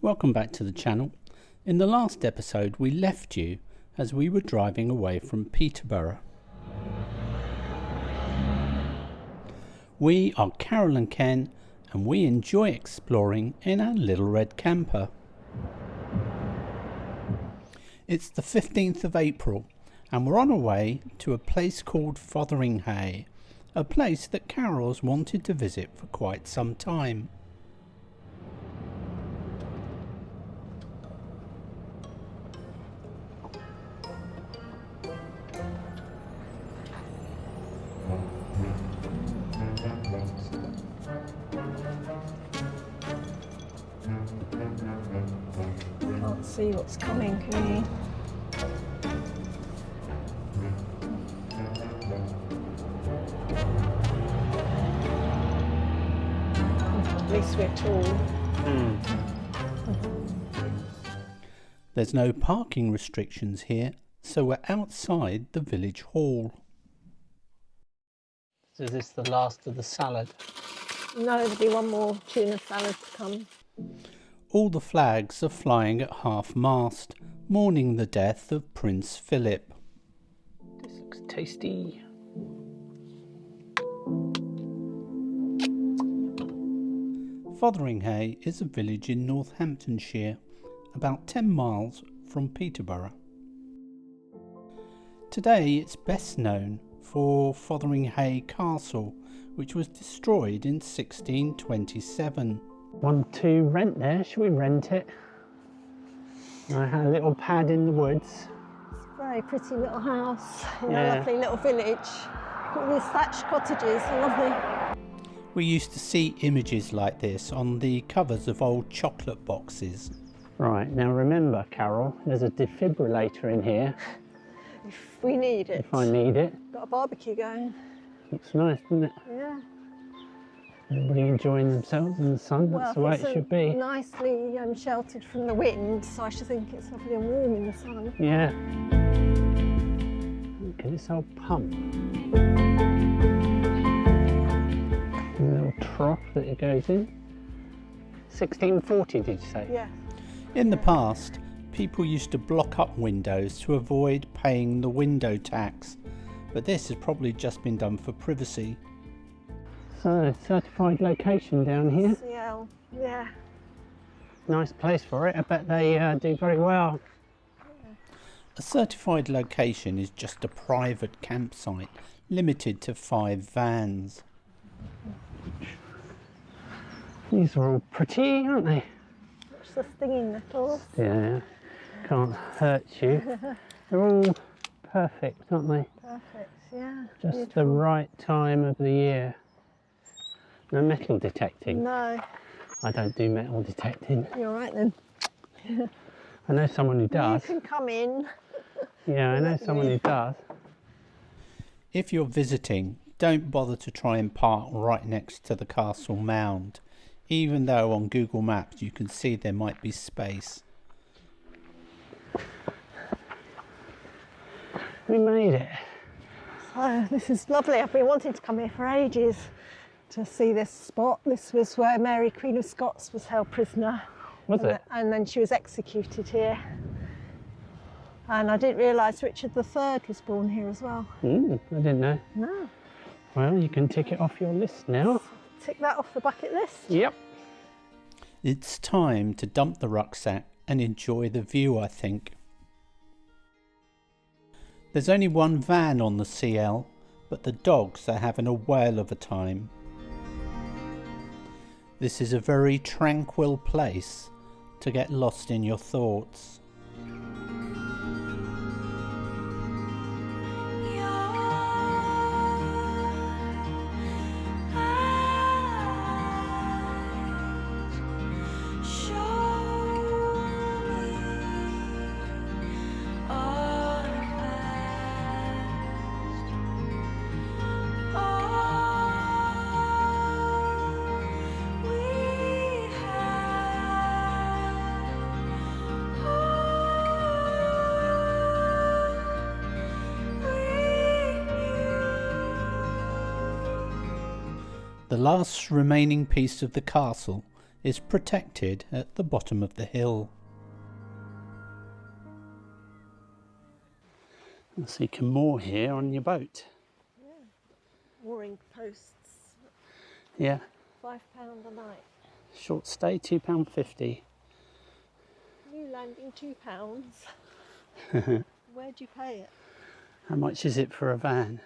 Welcome back to the channel. In the last episode we left you as we were driving away from Peterborough. We are Carol and Ken and we enjoy exploring in our little red camper. It's the 15th of April and we're on our way to a place called Fotheringhay, a place that Carol's wanted to visit for quite some time. Can't see what's coming, can you? At least we're tall. There's no parking restrictions here, so we're outside the village hall. So is this the last of the salad? No, there'll be one more tuna salad to come. All the flags are flying at half-mast, mourning the death of Prince Philip. This looks tasty. Fotheringhay is a village in Northamptonshire, about 10 miles from Peterborough. Today it's best known for Fotheringhay Castle, which was destroyed in 1627. 1-2 rent there, should we rent it? I had a little pad in the woods. It's a very pretty little house in Yeah. a lovely little village. All these thatched cottages, are lovely. We used to see images like this on the covers of old chocolate boxes. Right, now remember Carol, there's a defibrillator in here. If we need it. If I need it. Got a barbecue going. Looks nice, doesn't it? Yeah. Everybody enjoying themselves in the sun, that's the way it should be. Nicely sheltered from the wind, so I should think it's lovely and warm in the sun. Yeah. Look at this old pump. A little trough that it goes in. 1640 did you say? Yeah. In the past, people used to block up windows to avoid paying the window tax, but this has probably just been done for privacy. So, certified location down here. CL, yeah. Nice place for it, I bet they do very well. Yeah. A certified location is just a private campsite, limited to 5 vans. These are all pretty, aren't they? Watch the stinging nettles. Yeah, can't hurt you. They're all perfect, aren't they? Perfect, yeah. Just Beautiful. the right time of the year. No metal detecting. No. I don't do metal detecting. You're right then. I know someone who does. You can come in. Yeah, I know someone who does. If you're visiting, don't bother to try and park right next to the castle mound, even though on Google Maps you can see there might be space. We made it. So this is lovely. I've been wanting to come here for ages to see this spot. This was where Mary Queen of Scots was held prisoner. Was it? And then she was executed here. And I didn't realise Richard III was born here as well. I didn't know. No. Well, you can tick it off your list now. Tick that off the bucket list. Yep. It's time to dump the rucksack and enjoy the view, I think. There's only one van on the CL, but the dogs are having a whale of a time. This is a very tranquil place to get lost in your thoughts. The last remaining piece of the castle is protected at the bottom of the hill. So you can moor here on your boat. Yeah. Mooring posts. Yeah. £5 a night. Short stay, £2.50. New landing, £2. Where'd you pay it? How much is it for a van?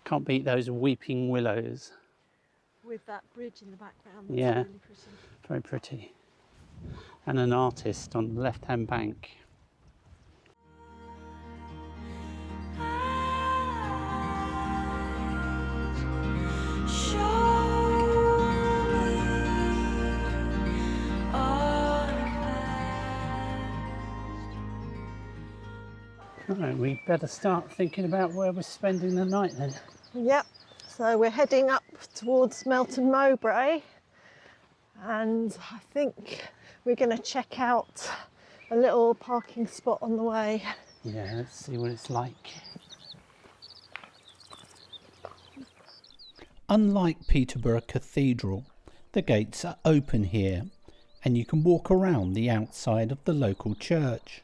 Can't beat those weeping willows. With that bridge in the background, that's Yeah, really pretty. very pretty. And an artist on the left-hand bank. Right, we better start thinking about where we're spending the night then. Yep, so we're heading up towards Melton Mowbray, and I think we're going to check out a little parking spot on the way. Yeah, let's see what it's like. Unlike Peterborough Cathedral, the gates are open here and you can walk around the outside of the local church.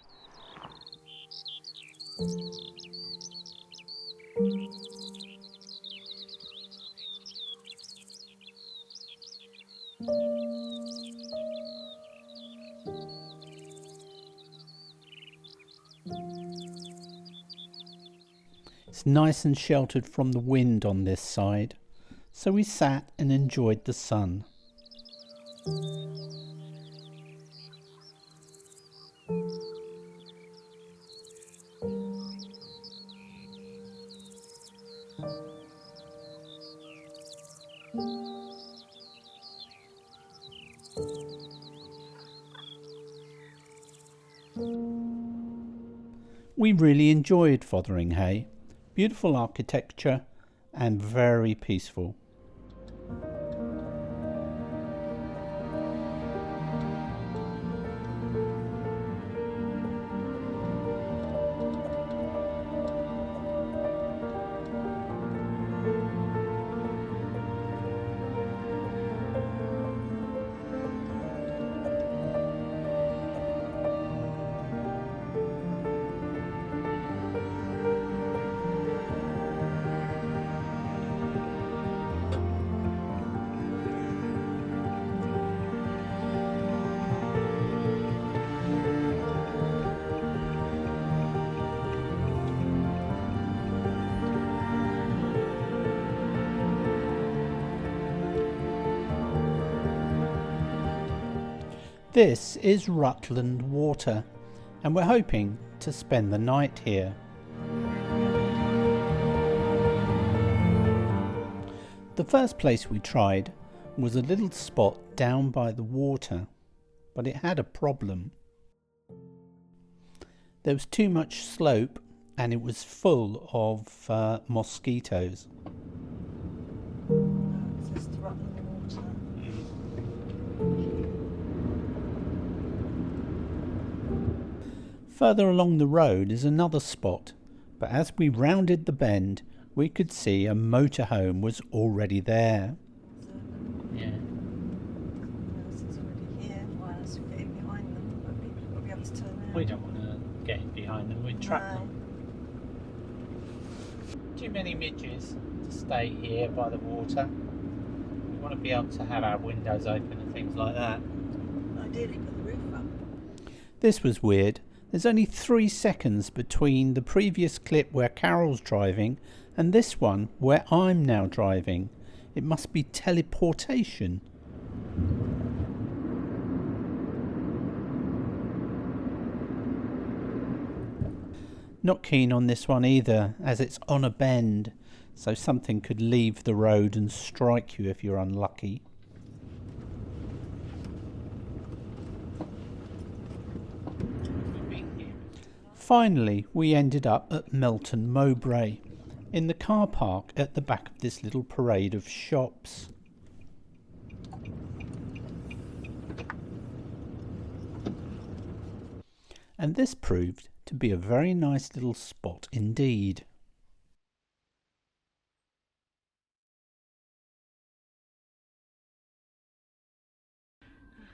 It's nice and sheltered from the wind on this side, so we sat and enjoyed the sun. We really enjoyed Fotheringhay. Beautiful architecture and very peaceful. This is Rutland Water, and we're hoping to spend the night here. The first place we tried was a little spot down by the water, but it had a problem. There was too much slope and it was full of mosquitoes. Just Rutland Water. Further along the road is another spot, but as we rounded the bend, we could see a motorhome was already there. Yeah. It's already here. Why else we're getting behind them? But people will be able to turn around. We don't want to get in behind them, we'd trap them. Too many midges to stay here by the water. We want to be able to have our windows open and things like that. Ideally put the roof up. This was weird. There's only 3 seconds between the previous clip where Carol's driving and this one where I'm now driving. It must be teleportation. Not keen on this one either, as it's on a bend, so something could leave the road and strike you if you're unlucky. Finally, we ended up at Melton Mowbray, in the car park at the back of this little parade of shops. And this proved to be a very nice little spot indeed.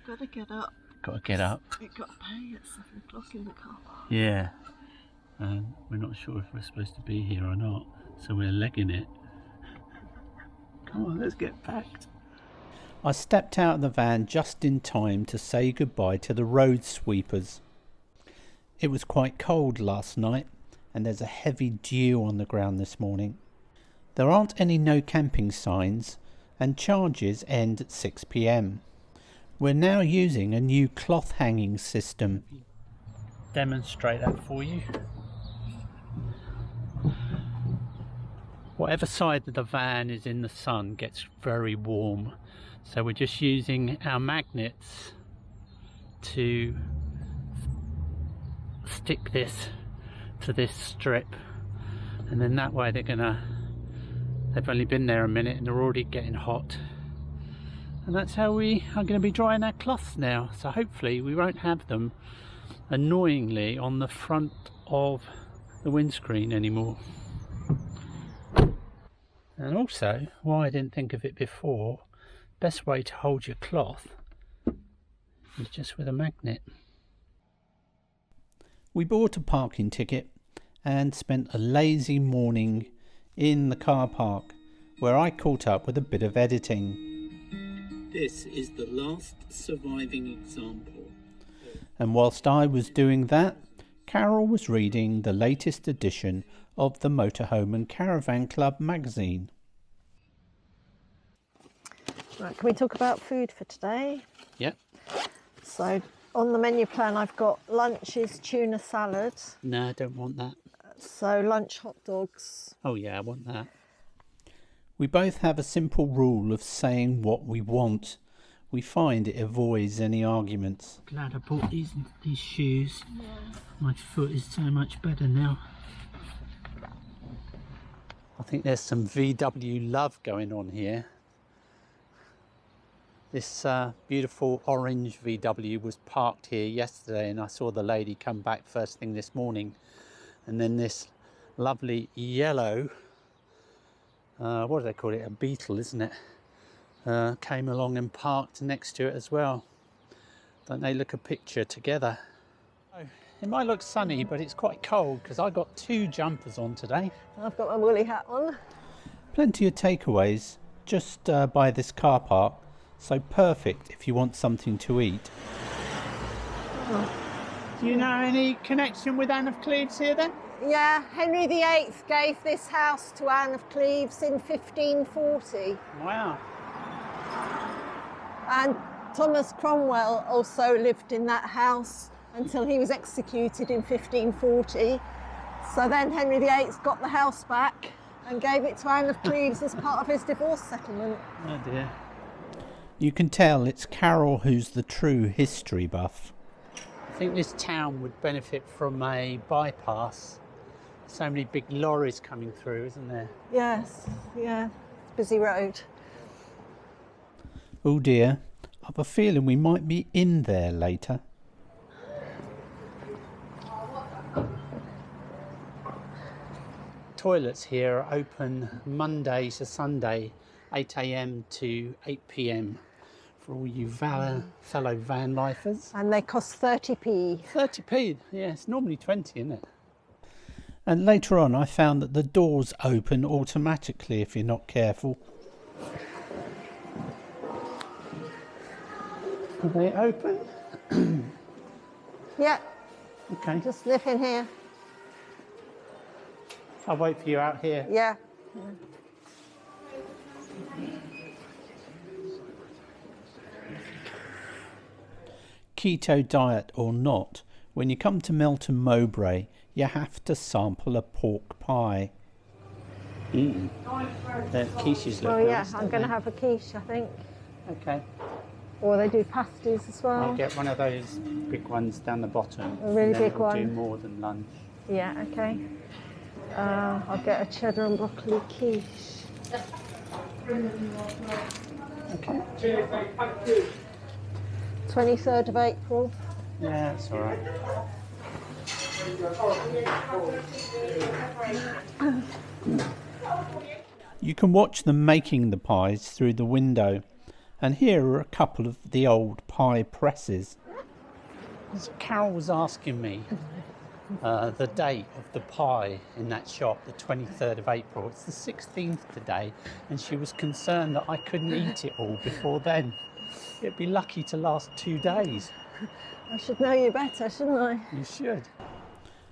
Gotta get up. Got to get up. We've got to pay at 7 o'clock in the car park. Yeah. We're not sure if we're supposed to be here or not, so we're legging it. Come on, let's get packed. I stepped out of the van just in time to say goodbye to the road sweepers. It was quite cold last night, and there's a heavy dew on the ground this morning. There aren't any no camping signs, and charges end at 6 p.m. We're now using a new cloth hanging system. Demonstrate that for you. Whatever side of the van is in the sun gets very warm, so we're just using our magnets to stick this to this strip, and then that way they've only been there a minute and they're already getting hot, and that's how we are going to be drying our cloths now. So hopefully we won't have them annoyingly on the front of the windscreen anymore. And also, why I didn't think of it before, best way to hold your cloth is just with a magnet. We bought a parking ticket and spent a lazy morning in the car park, where I caught up with a bit of editing. This is the last surviving example. And whilst I was doing that, Carol was reading the latest edition of the Motorhome and Caravan Club magazine. Right, can we talk about food for today? Yep. So on the menu plan I've got lunch is tuna salad. No, I don't want that. So lunch hot dogs. Oh yeah, I want that. We both have a simple rule of saying what we want. We find it avoids any arguments. Glad I bought these shoes. Yeah. My foot is so much better now. I think there's some VW love going on here. This beautiful orange VW was parked here yesterday, and I saw the lady come back first thing this morning. And then this lovely yellow, what do they call it? A Beetle, isn't it? Came along and parked next to it as well. Don't they look a picture together? It might look sunny, but it's quite cold because I got 2 jumpers on today. I've got my woolly hat on. Plenty of takeaways just by this car park, so perfect if you want something to eat. Oh. Do you know any connection with Anne of Cleves here then? Yeah, Henry VIII gave this house to Anne of Cleves in 1540. Wow. And Thomas Cromwell also lived in that house until he was executed in 1540. So then Henry VIII got the house back and gave it to Anne of Cleves as part of his divorce settlement. Oh dear. You can tell it's Carol who's the true history buff. I think this town would benefit from a bypass. So many big lorries coming through, isn't there? Yes, yeah, busy road. Oh dear, I've a feeling we might be in there later. Toilets here are open Monday to Sunday, 8 a.m. to 8 p.m. for all you fellow van lifers. And they cost 30p. 30p, yeah, it's normally 20, isn't it? And later on I found that the doors open automatically if you're not careful. Are they open? Yeah. Okay. Just nip in here. I'll wait for you out here. Yeah. Keto diet or not, when you come to Melton Mowbray, you have to sample a pork pie. The quiches look Well, yeah, nice, I'm going to have a quiche, I think. Okay. Or they do pasties as well. I'll get one of those big ones down the bottom. A really big we'll one. Do more than lunch. Yeah, okay. I'll get a cheddar and broccoli quiche. Okay. 23rd of April. Yeah, that's all right. You can watch them making the pies through the window, And here are a couple of the old pie presses. As Carol was asking me the date of the pie in that shop, the 23rd of April. It's the 16th today, and she was concerned that I couldn't eat it all before then. It'd be lucky to last 2 days. I should know you better, shouldn't I? You should.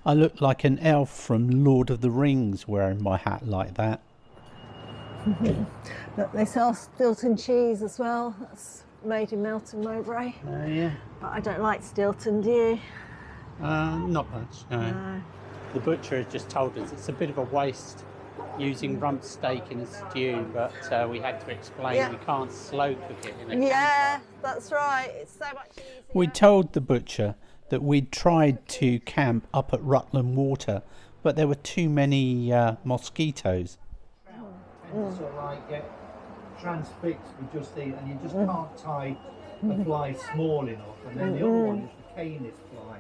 I look like an elf from Lord of the Rings wearing my hat like that. Look, they sell Stilton cheese as well. That's made in Melton Mowbray. Oh, yeah. But I don't like Stilton, do you? Not much, no. No. The butcher has just told us it's a bit of a waste using rump steak in a stew, but we had to explain we can't slow cook it in a camper. That's right. It's so much easier. We told the butcher that we'd tried to camp up at Rutland Water, but there were too many mosquitoes. Sort of like get transfixed with just the, and you just can't tie a fly small enough. And then the other one is the canis fly,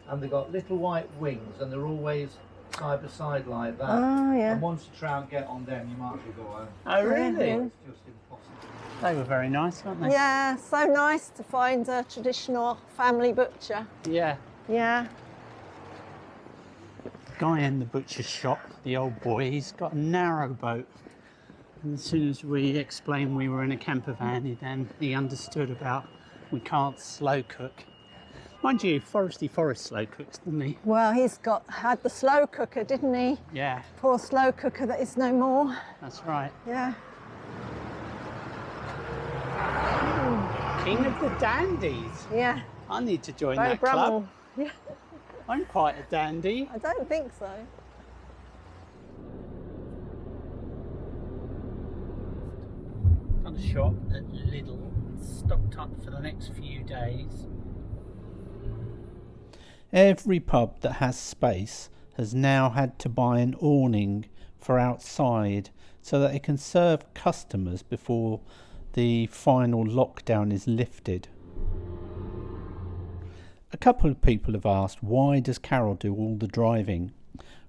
and they've got little white wings, and they're always side by side like that. Oh, yeah. And once you try and get on them, you might as well go home. Oh, really? It's just impossible. They were very nice, weren't they? Yeah, so nice to find a traditional family butcher. Yeah. Yeah. Guy in the butcher's shop, the old boy, he's got a narrow boat. And as soon as we explained we were in a camper van, he understood about we can't slow cook. Mind you, Forest slow cooks, doesn't he? Well, he's had the slow cooker, didn't he? Yeah, Poor slow cooker that is no more. that's right. Yeah. King of the dandies. Yeah. I need to join Very that club. Brummel. Yeah. I'm quite a dandy. I don't think so. Done a shop at Lidl, stocked up for the next few days. Every pub that has space has now had to buy an awning for outside so that it can serve customers before the final lockdown is lifted. A couple of people have asked, why does Carol do all the driving?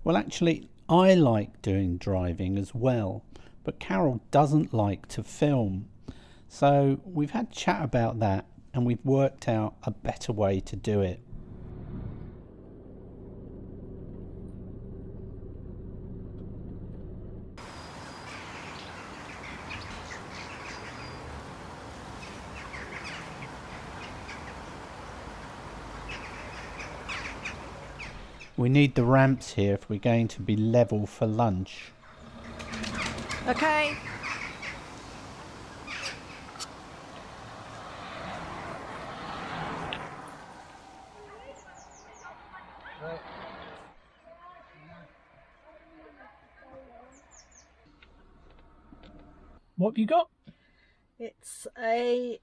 Well, actually, I like doing driving as well, but Carol doesn't like to film. So we've had chat about that, and we've worked out a better way to do it. We need the ramps here if we're going to be level for lunch. Okay. What have you got? It's a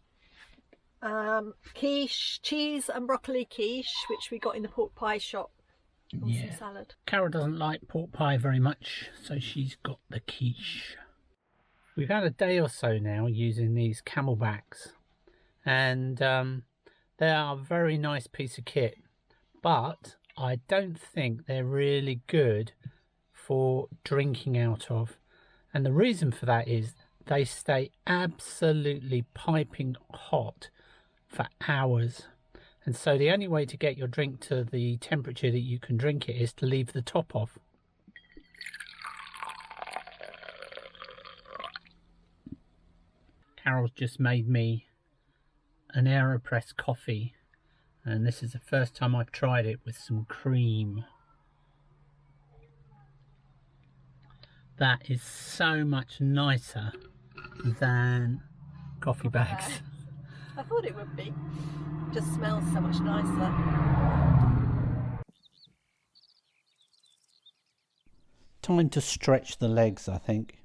quiche, cheese and broccoli quiche, which we got in the pork pie shop. And some salad. Carol doesn't like pork pie very much, so she's got the quiche. We've had a day or so now using these camelbacks, and they are a very nice piece of kit, but I don't think they're really good for drinking out of. And the reason for that is they stay absolutely piping hot for hours. And so the only way to get your drink to the temperature that you can drink it is to leave the top off. Carol's just made me an AeroPress coffee, and this is the first time I've tried it with some cream. That is so much nicer than coffee bags. I thought it would be. Just smells so much nicer. Time to stretch the legs, I think.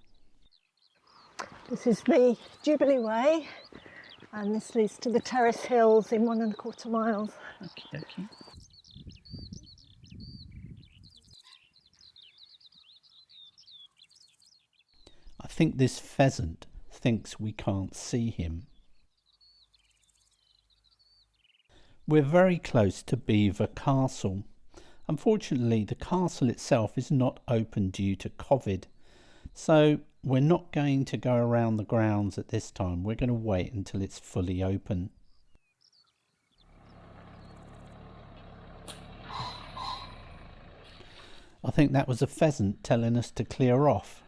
This is the Jubilee Way, and this leads to the Terrace Hills in 1¼ miles. Okie dokie. I think this pheasant thinks we can't see him. We're very close to Belvoir Castle. Unfortunately, the castle itself is not open due to COVID, so we're not going to go around the grounds at this time. We're going to wait until it's fully open. I think that was a pheasant telling us to clear off.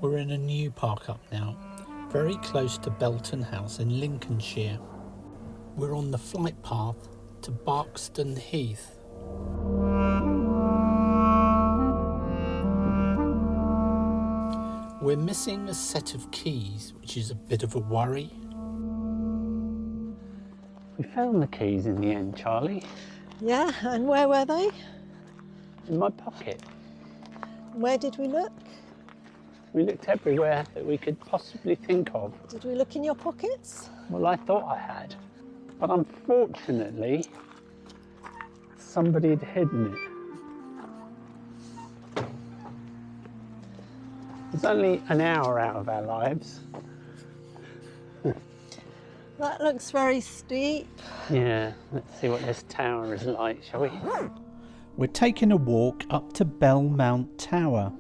We're in a new park up now, very close to Belton House in Lincolnshire. We're on the flight path to Barkston Heath. We're missing a set of keys, which is a bit of a worry. We found the keys in the end, Charlie. Yeah, and where were they? In my pocket. Where did we look? We looked everywhere that we could possibly think of. Did we look in your pockets? Well, I thought I had, but unfortunately, somebody had hidden it. It's only an hour out of our lives. That looks very steep. Yeah, let's see what this tower is like, shall we? We're taking a walk up to Bellmount Tower.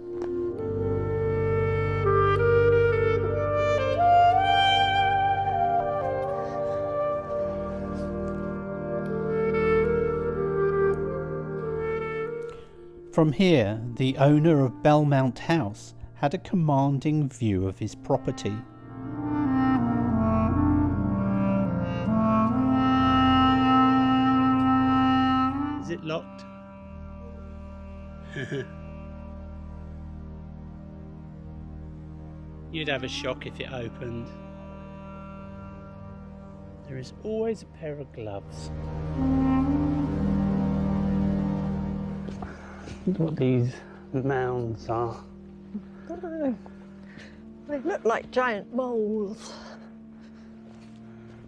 From here, the owner of Bellmount House had a commanding view of his property. Is it locked? You'd have a shock if it opened. There is always a pair of gloves. Look what these mounds are. I don't know. They look like giant moles.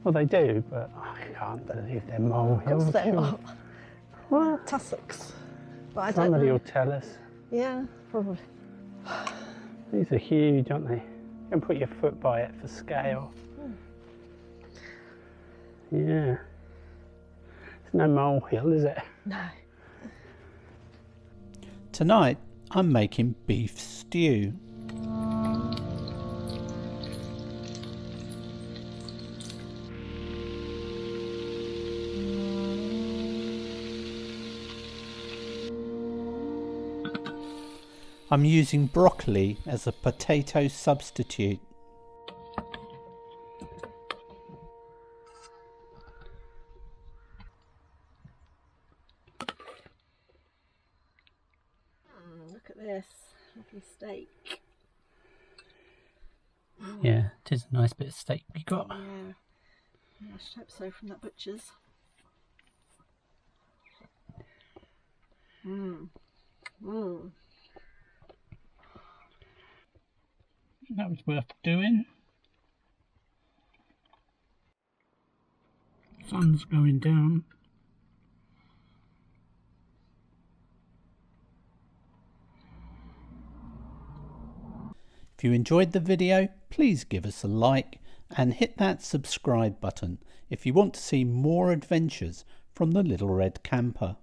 Well, they do, but I can't believe they're molehills. Of course they're not. What? Tussocks. But I don't Somebody know. will tell us. Yeah, probably. These are huge, aren't they? You can put your foot by it for scale. Yeah. It's no molehill, is it? No. Tonight, I'm making beef stew. I'm using broccoli as a potato substitute. Look at this. Lovely steak. Yeah, it is a nice bit of steak we got. Yeah. I should hope so from that butcher's. That was worth doing. Sun's going down. If you enjoyed the video, please give us a like and hit that subscribe button if you want to see more adventures from the Little Red Camper.